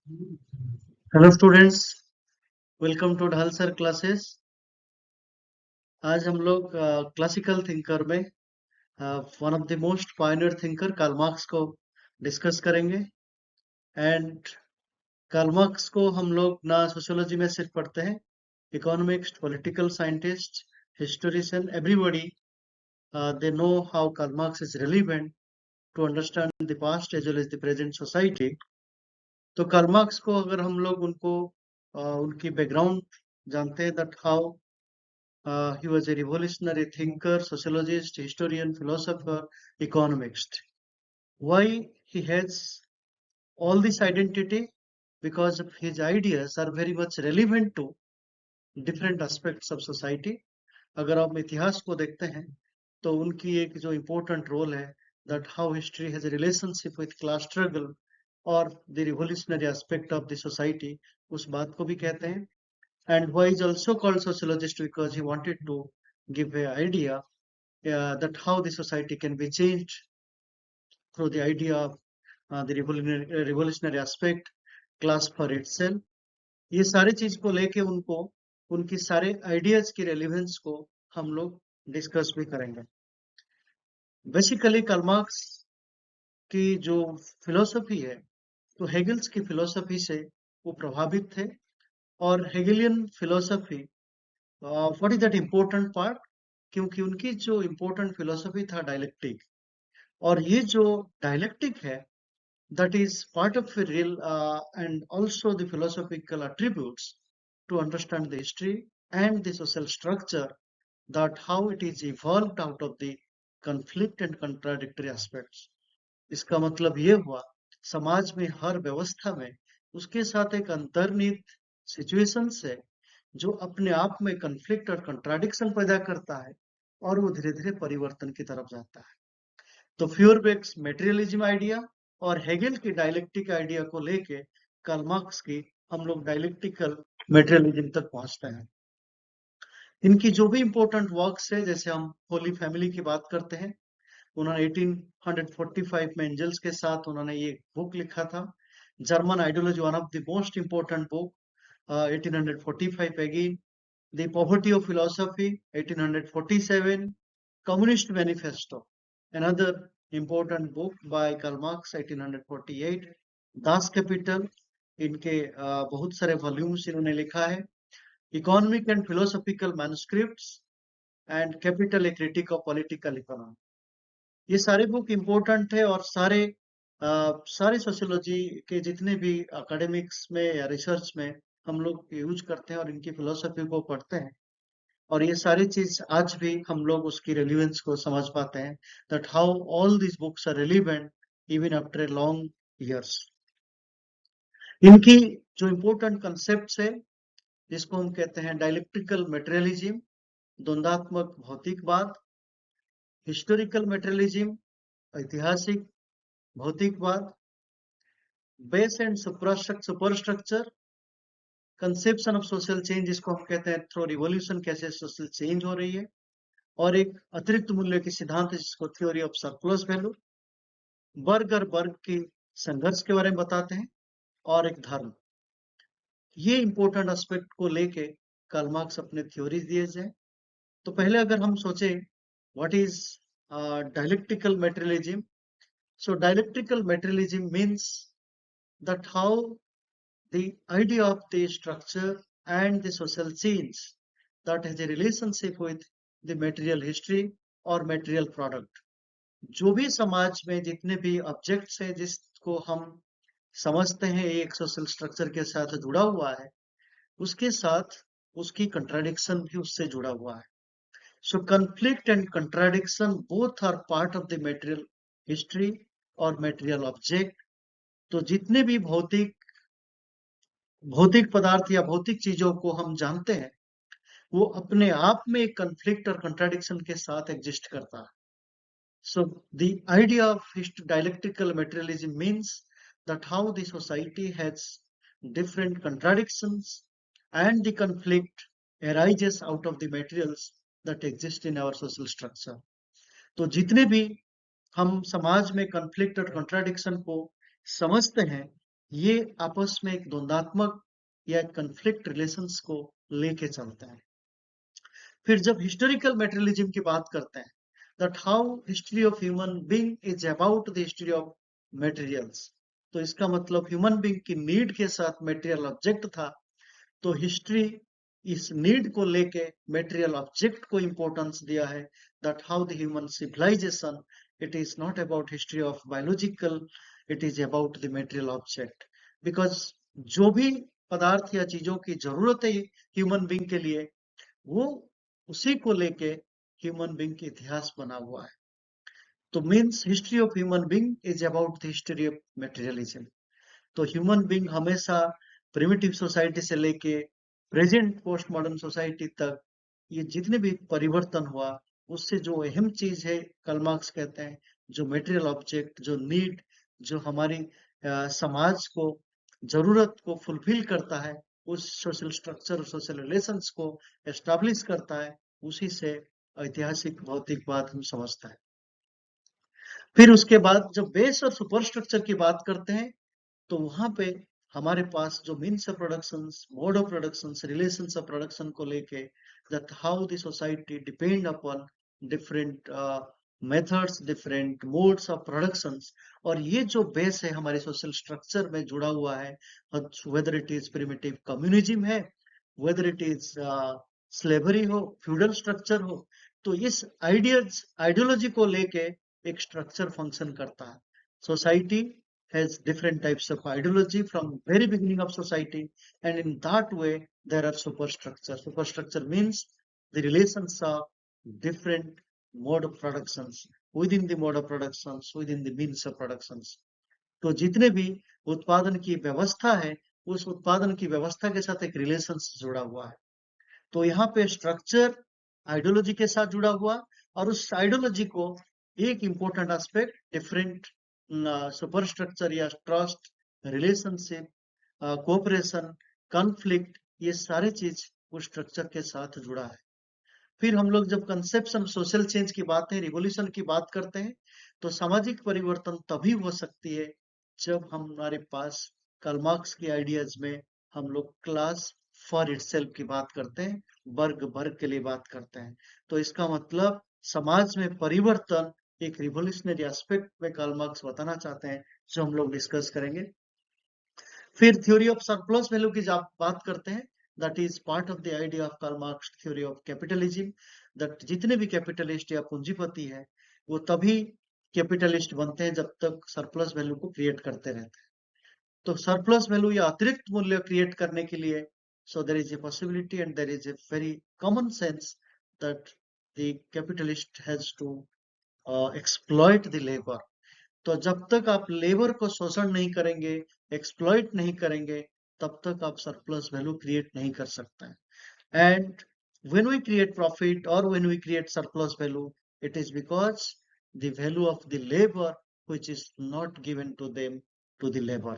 Hello students, welcome to Dhal sir classes. आज हम लोग क्लासिकल थिंकर में one of the most pioneer thinker Karl marks को discuss करेंगे। एंड कार्ल मार्क्स को हम लोग ना सोशियोलॉजी में सिर्फ पढ़ते हैं, economics, political scientist, historian, everybody they know how Karl Marx is relevant to understand the past as well as the present society. तो कार्ल मार्क्स को अगर हम लोग उनकी बैकग्राउंड जानते हैं, that how he was a revolutionary thinker, sociologist, historian, philosopher, economist. Why he has all this identity? Because of his ideas are very much relevant to different aspects of society. अगर आप इतिहास को देखते हैं तो उनकी एक जो important role है, that how history has a relationship with class struggle or the revolutionary aspect of the society, उस बात को भी कहते हैं. And why is also called sociologist? Because he wanted to give an idea that how the society can be changed through the idea of the revolutionary aspect, class for itself. ये सारी चीज को लेके उनको उनकी सारे आइडियाज की relevance को हम लोग डिस्कस भी करेंगे। बेसिकली कार्ल मार्क्स की जो फिलोसफी है, तो हेगल्स की फिलोसफी से वो प्रभावित थे। और Hegelian philosophy, what is that important part, क्योंकि उनकी जो इम्पोर्टेंट फिलोसफी था डायलेक्टिक। और ये जो डायलेक्टिक है, that is part of a real and also the philosophical attributes to understand the history and the social structure, that how it is evolved out of the conflict and contradictory aspects. इसका मतलब ये हुआ, समाज में हर व्यवस्था में उसके साथ एक अंतर्निहित सिचुएशन है जो अपने आप में कन्फ्लिक्ट और कंट्राडिक्शन पैदा करता है और वो धीरे धीरे परिवर्तन की तरफ जाता है। तो फ्यूरबेक्स मेटेरियलिज्म आइडिया और हेगल की डायलेक्टिक आइडिया को लेके कार्ल मार्क्स की हम लोग डायलेक्टिकल मेटेरियलिज्म तक पहुंचते हैं। इनकी जो भी इंपॉर्टेंट वर्क्स है, जैसे हम होली फैमिली की बात करते हैं, उन्होंने 1845 में एंजल्स के साथ उन्होंने ये बुक लिखा था। German ideology, one of the most important book, 1845 again. The poverty of philosophy, 1847. Communist manifesto, another important book by Karl Marx, 1848. Das Kapital, इनके बहुत सारे वॉल्यूम्स इन्होंने लिखा है। Economic and philosophical manuscripts and capital, A critic of political economy. ये सारे book important है और सारे सोशियोलॉजी के जितने भी एकेडमिक्स में या रिसर्च में हम लोग यूज करते हैं और इनकी फिलोसफी को पढ़ते हैं। और ये सारी चीज आज भी हम लोग उसकी रेलिवेंस को समझ पाते हैं, that how all these books are relevant even after a long years. इनकी जो इम्पोर्टेंट कंसेप्ट है, जिसको हम कहते हैं डायलेक्ट्रिकल मेटेरियलिज्म, द्वंदात्मक भौतिकवाद, हिस्टोरिकल मेटेरियलिज्म, ऐतिहासिक भौतिकवाद, base and superstructure, conception of social change, जिसको हम कहते हैं थ्रू रिवोल्यूशन कैसे सोशल चेंज हो रही है, और एक अतिरिक्त मूल्य की सिद्धांत है जिसको थ्योरी ऑफ सरप्लस वैल्यू। वर्ग और वर्ग की संघर्ष के बारे में बताते हैं, और एक धर्म। ये इंपॉर्टेंट एस्पेक्ट को लेके कार्ल मार्क्स अपने थ्योरीज दिए जाए। तो पहले अगर हम सोचे what is dialectical materialism, so dialectical materialism means that how the idea of the structure and the social change that has a relationship with the material history or material product. जो भी समाज में जितने भी ऑब्जेक्ट्स हैं जिसको हम समझते हैं एक सोशल स्ट्रक्चर के साथ जुड़ा हुआ है, उसके साथ उसकी कंट्राडिक्शन भी उससे जुड़ा हुआ है। So conflict and contradiction both are part of the material history और मटेरियल ऑब्जेक्ट। तो जितने भी भौतिक पदार्थ या भौतिक चीजों को हम जानते हैं, वो अपने आप में एक कन्फ्लिक्ट और कंट्राडिक्शन के साथ एग्जिस्ट करता है। So the idea of dialectical materialism means that how the society has different contradictions and the conflict arises out of the materials that exist in our social structure. तो जितने भी हम समाज में कन्फ्लिक्ट और कंट्राडिक्शन को समझते हैं, ये आपस में एक द्वंद्वात्मक या कन्फ्लिक्ट रिलेशंस को लेके चलते हैं। फिर जब हिस्टोरिकल मटेरियलिज्म की बात करते हैं, that how history of human being is about the history of materials, तो इसका मतलब ह्यूमन बीइंग की नीड के साथ मटेरियल ऑब्जेक्ट था। तो हिस्ट्री इस नीड को लेके मटेरियल ऑब्जेक्ट को इंपॉर्टेंस दिया है, that how the human civilization, it is not about history of biological, it is about the material object. Because जो भी पदार्थ या चीजों की जरूरत है ह्यूमन बीइंग के लिए, वो उसी को लेके ह्यूमन बीइंग की इतिहास बना हुआ है। तो means history of human being is about the history of materialism. तो ह्यूमन बीइंग हमेशा प्रिमिटिव सोसाइटी से लेके प्रेजेंट पोस्ट मॉडर्न सोसाइटी तक ये जितने भी परिवर्तन हुआ, उससे जो अहम चीज है, कार्ल मार्क्स कहते हैं, जो मटेरियल ऑब्जेक्ट, जो नीड, जो हमारी समाज को जरूरत को फुलफिल करता है, उस सोशल स्ट्रक्चर और सोशल रिलेशंस को एस्टैब्लिश करता है, उसी से ऐतिहासिक भौतिकवाद हम समझते हैं। फिर उसके बाद जब बेस और सुपर स्ट्रक्चर की बात करते हैं, तो वहां पे हमारे पास जो means of production, mode of production, relations of production को लेके, that how the society depend upon different methods, different modes of productions, और ये जो बेस है हमारे सोशल स्ट्रक्चर में जुड़ा हुआ है, whether it is primitive communism है, वेदर इट इज स्लेवरी हो, फ्यूडल स्ट्रक्चर हो, तो इस आइडियोलॉजी को लेके एक स्ट्रक्चर फंक्शन करता है। Society has different types of ideology from very beginning of society, and in that way there are superstructure. Superstructure means the relations of different mode of productions, within the mode of productions, within the means of productions. तो जितने भी उत्पादन की व्यवस्था है, उस उत्पादन की व्यवस्था के साथ एक रिलेशन जुड़ा हुआ है। तो यहाँ पे स्ट्रक्चर आइडियोलॉजी के साथ जुड़ा हुआ, और उस आइडियोलॉजी को एक important aspect different super structure या ट्रस्ट, रिलेशनशिप, कोऑपरेशन, कॉन्फ्लिक्ट, ये सारी चीज उस स्ट्रक्चर के साथ जुड़ा है। फिर हम लोग जब कंसेप्शन सोशल चेंज की बात है, रिवोल्यूशन की बात करते हैं, तो सामाजिक परिवर्तन तभी हो सकती है जब हमारे पास कार्ल मार्क्स की आइडियाज में हम लोग क्लास फॉर इटसेल्फ की बात करते हैं, वर्ग वर्ग के लिए बात करते हैं। तो इसका मतलब समाज में परिवर्तन एक रिवोल्यूशनरी एस्पेक्ट में कार्ल मार्क्स बताना चाहते हैं, जो हम लोग डिस्कस करेंगे। फिर थ्योरी ऑफ सरप्लस वैल्यू की जब बात करते हैं, that is part of the idea of Karl Marx theory of capitalism, that जितने भी कैपिटलिस्ट या पूंजीपति है, वो तभी कैपिटलिस्ट बनते हैं जब तक सरप्लस वैल्यू को क्रिएट करते रहते हैं। तो सरप्लस वैल्यू या अतिरिक्त मूल्य क्रिएट करने के लिए, so there is a possibility and there is a very common sense that the capitalist has to exploit the labour. तो जब तक आप लेबर को शोषण नहीं करेंगे, एक्सप्लॉइट नहीं करेंगे, तब तक आप सरप्लस वैल्यू क्रिएट नहीं कर सकते हैं। And when we create profit or when we create surplus value, it is because the value of the labor which is not given to them, to the labor.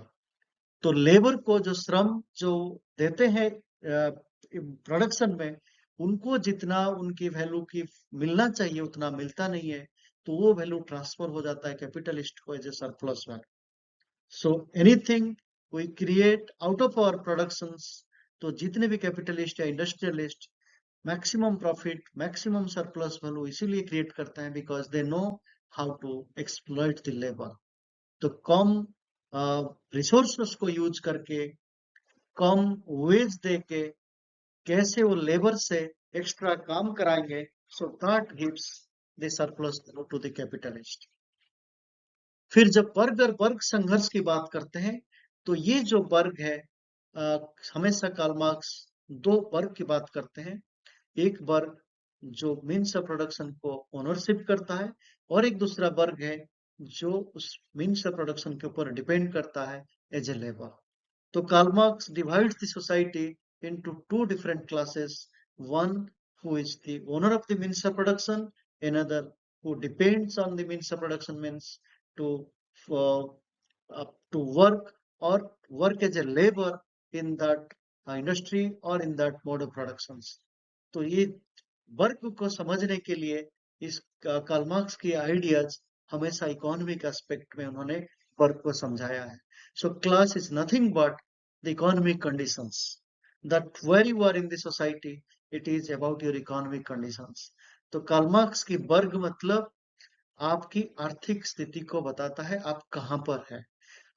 तो labour को जो श्रम जो देते हैं प्रोडक्शन में, उनको जितना उनकी वैल्यू की मिलना चाहिए उतना मिलता नहीं है, तो वो वैल्यू ट्रांसफर हो जाता है कैपिटलिस्ट को as a surplus value. So anything we create out of our productions, तो जितने भी कैपिटलिस्ट या industrialist maximum profit, maximum surplus value इसीलिए क्रिएट करते हैं because they know how to exploit the labour. तो कम रिसोर्सेस को यूज करके, कम वेज दे के कैसे वो लेबर से एक्स्ट्रा काम कराएंगे, so that gives the surplus to the capitalist. फिर जब वर्ग और वर्ग संघर्ष की बात करते हैं, तो ये जो वर्ग है, हमेशा कार्ल मार्क्स दो वर्ग की बात करते हैं। एक वर्ग जो मीन्स ऑफ प्रोडक्शन को ओनरशिप करता है, और एक दूसरा वर्ग है जो उस मीन्स ऑफ प्रोडक्शन के ऊपर डिपेंड करता है एज ए लेबर। तो Karl Marx divides the society into two different classes, one who is the owner of the means of production, another who depends on the means of production, means to uh, to work or work as a labor in that industry or in that mode of productions. तो ये work को समझने के लिए इस Karl Marx की ideas हमेशा economic aspect में उन्होंने वर्क को समझाया है। So class is nothing but the economic conditions that where you are in the society, it is about your economic conditions. तो कार्ल मार्क्स की वर्ग मतलब आपकी आर्थिक स्थिति को बताता है, आप कहाँ पर है,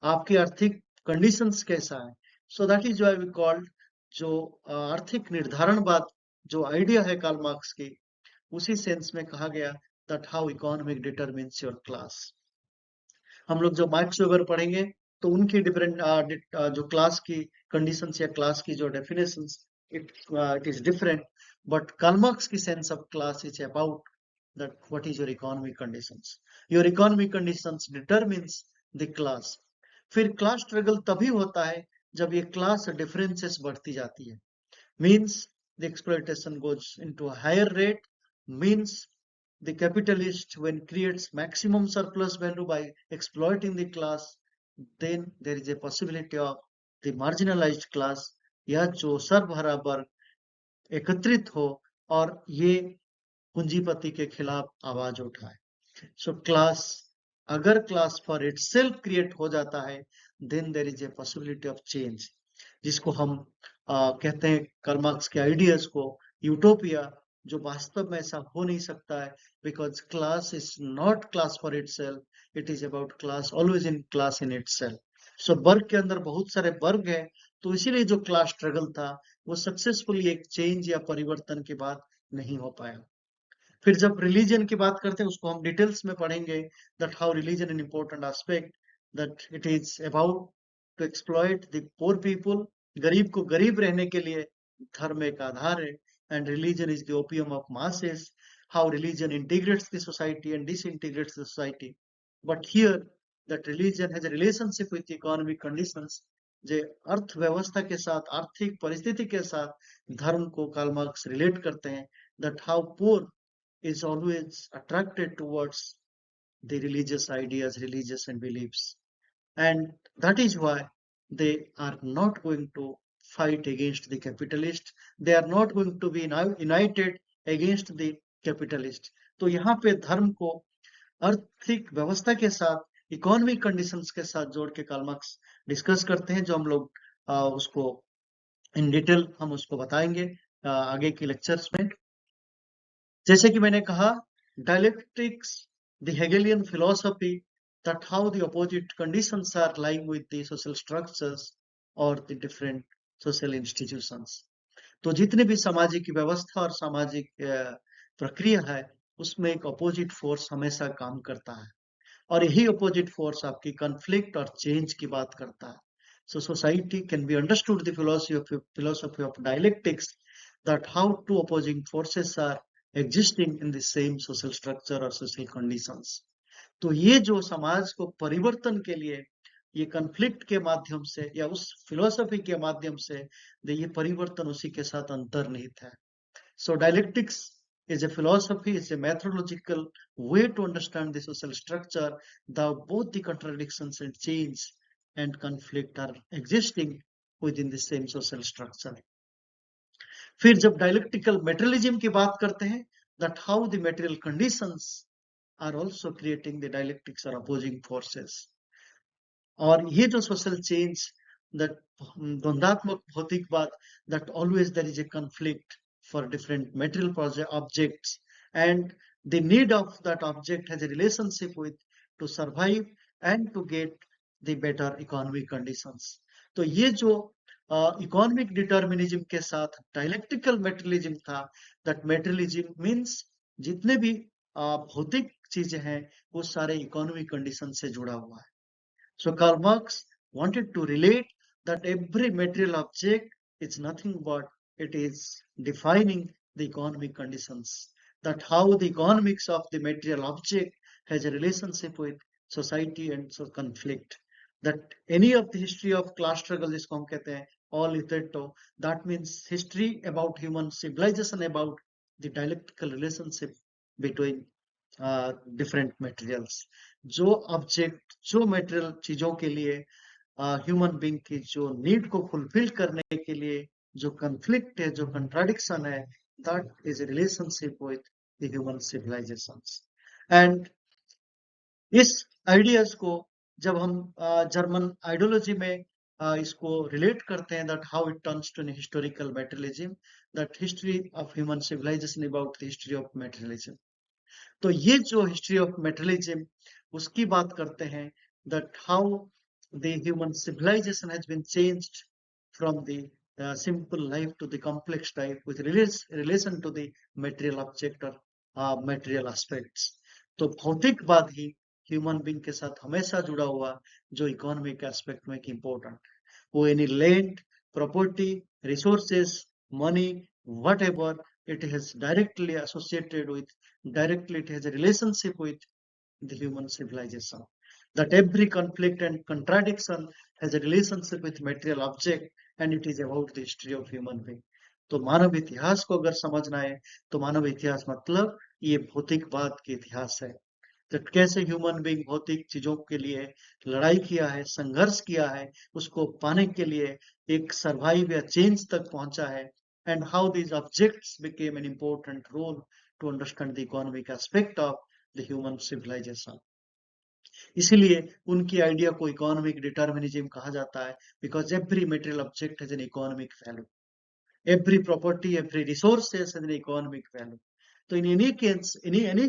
आपकी आर्थिक कंडीशंस कैसा है. So that is why we called जो आर्थिक निर्धारणवाद जो आइडिया है कार्ल मार्क्स की, उसी सेंस में कहा गया that how economic determines your class. हम लोग जब मार्क्स वगैरह पढ़ेंगे तो उनकी डिफरेंट जो क्लास की कंडीशंस या क्लास की जो definitions, it is different, but Karl Marx की sense of class is about that what is your economic conditions. Your economic conditions determines the class. फिर क्लास स्ट्रगल तभी होता है जब ये क्लास डिफरेंसेस बढ़ती जाती है. Means the exploitation goes into a higher rate. Means the capitalist when creates maximum surplus value by exploiting the class, then there is a possibility of the marginalized class या जो सर्वहारा वर्ग एकत्रित हो और ये पूंजीपति के खिलाफ आवाज उठाए. सो क्लास, अगर क्लास फॉर इटसेल्फ क्रिएट हो जाता है, then there is a possibility of change, जिसको हम कहते हैं कार्ल मार्क्स के आइडियाज को यूटोपिया, जो वास्तव में ऐसा हो नहीं सकता है, because class is not class for itself, it is about class always in class in itself. So वर्ग के अंदर बहुत सारे वर्ग है, तो इसीलिए जो क्लास स्ट्रगल था वो सक्सेसफुली एक चेंज या परिवर्तन के बाद नहीं हो पाया. फिर जब रिलीजन की बात करते हैं उसको हम डिटेल्स में पढ़ेंगे, that how religion an important aspect, that it is about to exploit the poor people. गरीब को गरीब रहने के लिए धर्म एक आधार है, and religion is the opium of masses. How religion integrates the society and disintegrates the society. But here that religion has a relationship with economic conditions. जे अर्थव्यवस्था के साथ, आर्थिक परिस्थिति के साथ धर्म को कार्ल मार्क्स रिलेट करते हैं, that how poor is always attracted towards the religious ideas, religious and beliefs. And that is why they are not going to fight against the capitalist. They are not going to be united against the capitalist. तो यहाँ पे धर्म को आर्थिक व्यवस्था के साथ, economic conditions के साथ जोड़ के कार्ल मार्क्स डिस्कस करते हैं, जो हम लोग उसको इन डिटेल हम उसको बताएंगे आगे के लेक्चर्स में. जैसे कि मैंने कहा, dialectics, the Hegelian philosophy, that how the opposite conditions are lying with the social structures or the different social institutions. तो जितने भी सामाजिक व्यवस्था और सामाजिक प्रक्रिया है, उसमें एक अपोजिट फोर्स हमेशा काम करता है, और यही अपोजिट फोर्स आपकी कॉन्फ्लिक्ट और चेंज की बात करता है. So society can be understood the philosophy of dialectics, that how two opposing forces are existing in the same social structure or social conditions. तो ये जो समाज को परिवर्तन के लिए ये कॉन्फ्लिक्ट के माध्यम से या उस फिलोसफी के माध्यम से ये परिवर्तन उसी के साथ अंतर्निहित है. So dialectics is a philosophy, is a methodological way to understand the social structure. Both the contradictions and change and conflict are existing within the same social structure. फिर जब डायलेक्टिकल मेटेरियलिज्म की बात करते हैं, that how the material conditions are also creating the dialectics or opposing forces. और ये जो social change, that द्वंद्वात्मक भौतिकवाद, that always there is a conflict for different material objects, and the need of that object has a relationship with to survive and to get the better economic conditions. तो ये जो economic determinism के साथ dialectical materialism था, that materialism means जितने भी भौतिक चीजें हैं वो सारे इकोनॉमिक कंडीशन से जुड़ा हुआ है. So Karl Marx wanted to relate that every material object is nothing but it is defining the economic conditions, that how the economics of the material object has a relationship with society and so conflict, that any of the history of class struggle, जिसको हम कहते हैं all hitherto, that means history about human civilization, about the dialectical relationship between different materials. जो object, जो material चीजों के लिए human being की जो नीड को फुलफिल करने के लिए जो कॉन्फ्लिक्ट है, जो कंट्राडिक्शन है, that is a relationship with the human civilizations. And इस आइडियाज को जब हम जर्मन आइडियोलॉजी में इसको रिलेट करते हैं, that how it turns to an historical materialism, that history of human civilization about the history of materialism. तो ये जो हिस्ट्री ऑफ मटेरियलिज्म उसकी बात करते हैं, that how the human civilization has been changed from the simple life to the complex type with relation to the material object or material aspects। तो भौतिकवाद ही human being के साथ हमेशा जुड़ा हुआ जो इकोनॉमिक एस्पेक्ट में इम्पोर्टेंट, वो any land, property, resources, money, whatever, it has directly associated with, directly it has a relationship with the human civilization, that every conflict and contradiction has a relationship with material object and it is about the history of human being। तो मानव इतिहास को अगर समझना है तो मानव इतिहास मतलब ये भौतिकवाद के इतिहास है, तो कैसे ह्यूमन बीइंग भौतिक चीजों के लिए लड़ाई किया है, संघर्ष किया है, उसको पाने के लिए एक सर्वाइव या चेंज तक पहुंचा है, and how these objects became an important role to understand the economic aspect of the human civilization। इसीलिए उनकी आइडिया को इकोनॉमिक डिटर्मिनिज्म कहा जाता है, because every material object has an economic value, every property, every resource has an economic value। So in any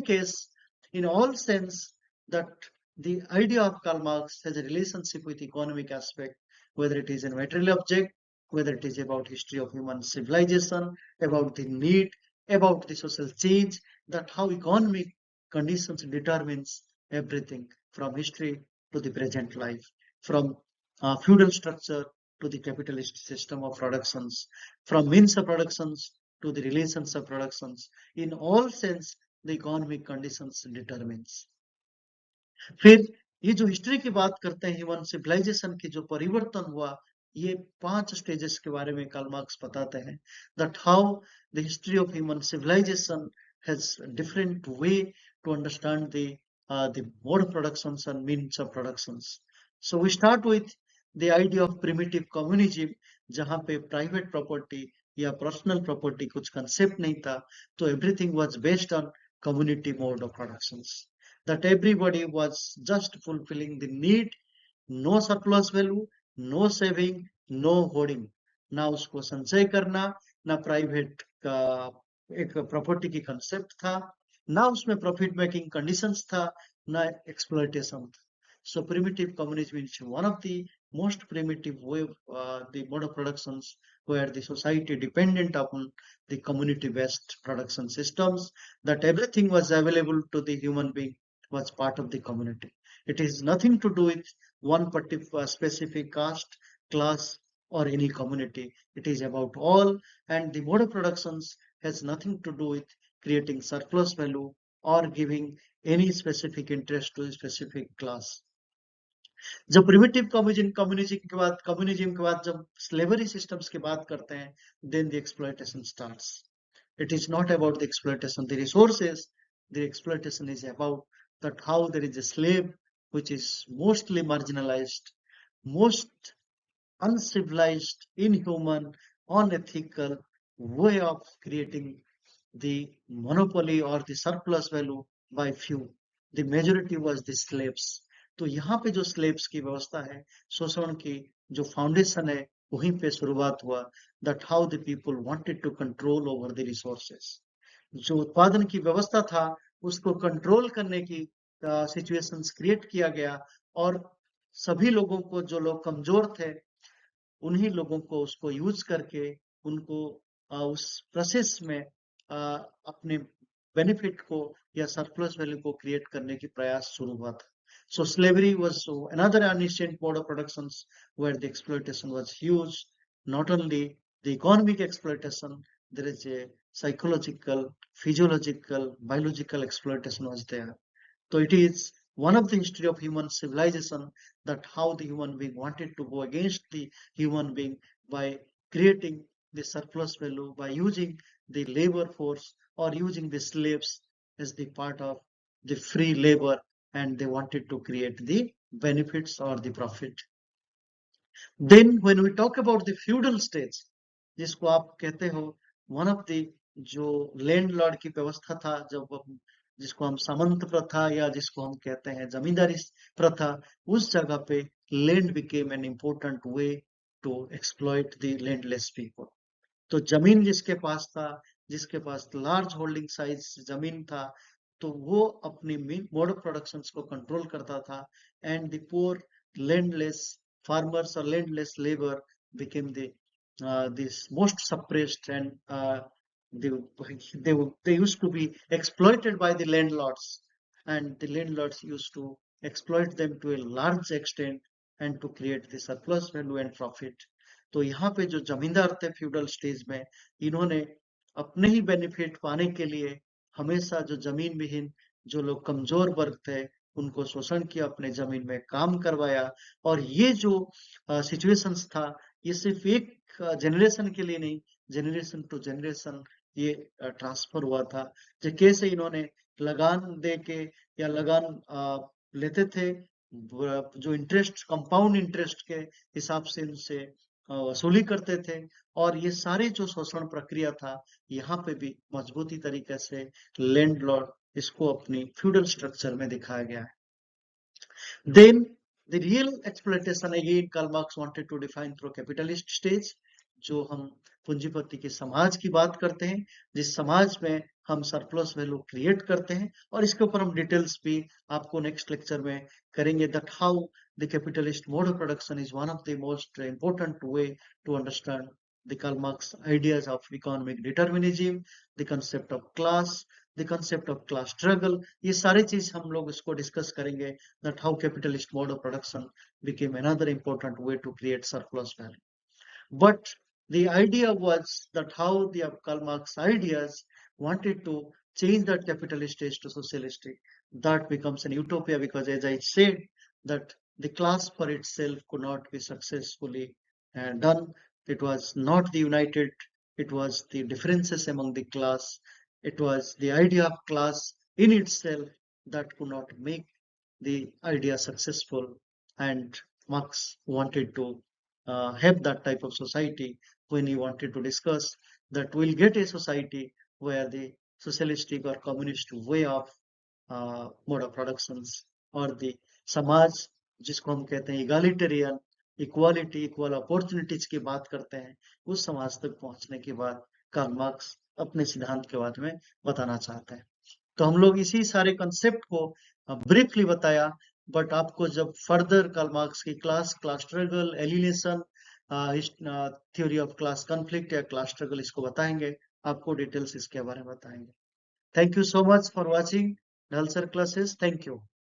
case, in all sense, that the idea of Karl Marx has a relationship with economic aspect, whether it is a material object, whether it is about history of human civilization, about the need, about the social change, that how economic conditions determines everything from history to the present life, from feudal structure to the capitalist system of productions, from means of productions to the relations of productions, in all sense the economic conditions determines। फिर ये जो history की बात करते हैं, human civilisation की जो परिवर्तन हुआ, ये 5 स्टेजेस के बारे में कार्ल मार्क्स बताते हैं, that how the history of human civilization has different way to understand the mode of productions and means of productions. So we start with the idea of primitive communism, जहां पे private property या personal property कुछ concept नहीं था, तो everything was based on community mode of productions, that everybody was just fulfilling the need, no surplus value, no saving, no hoarding, ना उसको संचय करना, ना प्राइवेट का एक प्रॉपर्टी की कंसेप्ट था, ना उसमें प्रॉफिट मेकिंग कंडीशंस था, ना एक्सप्लॉइटेशन था। So primitive communism is one of the most primitive way of the mode of productions where the society dependent upon the community-based production systems, that everything was available to the human being was part of the community। It is nothing to do with one particular specific caste, class, or any community। It is about all, and the mode of productions has nothing to do with creating surplus value or giving any specific interest to a specific class। जब primitive communism के बाद जब slavery systems की बात करते हैं, then the exploitation starts. It is not about the exploitation of the resources, the exploitation is about that how there is a slave which is mostly marginalized, most uncivilized, inhuman, unethical way of creating the monopoly or the surplus value by few। The majority was the slaves। तो यहाँ पे जो slabs की व्यवस्था है, शोषण की जो फाउंडेशन है, वहीं पे शुरुआत हुआ, that how the people wanted to control over the resources। जो उत्पादन की व्यवस्था था उसको कंट्रोल करने की सिचुएशंस क्रिएट किया गया, और सभी लोगों को, जो लोग कमजोर थे, उन्हीं लोगों को उसको यूज करके उनको उस प्रोसेस में अपने बेनिफिट को या सरप्लस वैल्यू को क्रिएट करने की प्रयास शुरू हुआ था। So slavery was another ancient mode of productions where the exploitation was huge. Not only the economic exploitation, there is a psychological, physiological, biological exploitation was there। So it is one of the history of human civilization that how the human being wanted to go against the human being by creating the surplus value, by using the labor force or using the slaves as the part of the free labor, and they wanted to create the benefits or the profit। Then when we talk about the feudal stage, जिसको आप कहते हो one of the जो landlord की व्यवस्था था, जिसको हम सामंत प्रथा या जिसको हम कहते हैं जमींदारी प्रथा, उस जगह पे land became an important way to exploit the landless people. तो जमीन जिसके पास था, जिसके पास लार्ज होल्डिंग साइज जमीन था, तो वो अपनी मोड ऑफ प्रोडक्शंस को कंट्रोल करता था, and the poor landless farmers और landless labour became the this most suppressed, and they, they used to be exploited by the landlords, and the landlords used to exploit them to a large extent and to create the surplus value and profit. तो यहाँ पे जो जमींदार थे feudal stage में, इन्होंने अपने ही benefit पाने के लिए हमेशा जो जमीन विहीन जो लोग कमजोर वर्ग थे उनको शोषण किया, अपने जमीन में काम करवाया। और ये जो सिचुएशंस था, ये सिर्फ एक जनरेशन के लिए नहीं, जनरेशन टू जनरेशन ये ट्रांसफर हुआ था। जो कैसे इन्होंने लगान दे के या लगान लेते थे, जो इंटरेस्ट कंपाउंड इंटरेस्ट के हिसाब से इनसे वसूली करते थे, और ये सारे जो शोषण प्रक्रिया था, यहाँ पे भी मजबूती तरीके से लैंडलॉर्ड इसको अपनी फ्यूडल स्ट्रक्चर में दिखाया गया है। Then the real exploitation again Karl Marx wanted to define through capitalist stage, जो हम पूंजीपति के समाज की बात करते हैं, जिस समाज में हम सरप्लस वैल्यू क्रिएट करते हैं, और इसके ऊपर हम डिटेल्स भी आपको नेक्स्ट लेक्चर में करेंगे, that how the capitalist mode of production is one of the most important way to understand the Karl Marx ideas of economic determinism, the concept of class, the concept of class struggle। ये सारी चीज हम लोग इसको discuss करेंगे, that how capitalist mode of production became another important way to create surplus value. But the idea was that how the Karl Marx ideas wanted to change that capitalist stage to socialistic, that becomes an utopia, because as I said, that the class for itself could not be successfully done. It was not the united, it was the differences among the class, it was the idea of class in itself that could not make the idea successful. And Marx wanted to have that type of society when he wanted to discuss that we'll get a society where the socialistic or communist way of mode of productions, और the समाज जिसको हम कहते हैं egalitarian, equality, equal opportunities की बात करते हैं, उस समाज तक पहुंचने के बाद कार्ल मार्क्स अपने सिद्धांत के बारे में बताना चाहते हैं। तो हम लोग इसी सारे कंसेप्ट को ब्रीफली बताया, बट आपको जब फर्दर कार्ल मार्क्स की class struggle, alienation, theory of class conflict या क्लास स्ट्रगल इसको बताएंगे, आपको डिटेल्स इसके बारे में बताएंगे। Thank you so much for watching ढलसर क्लासेस। Thank you.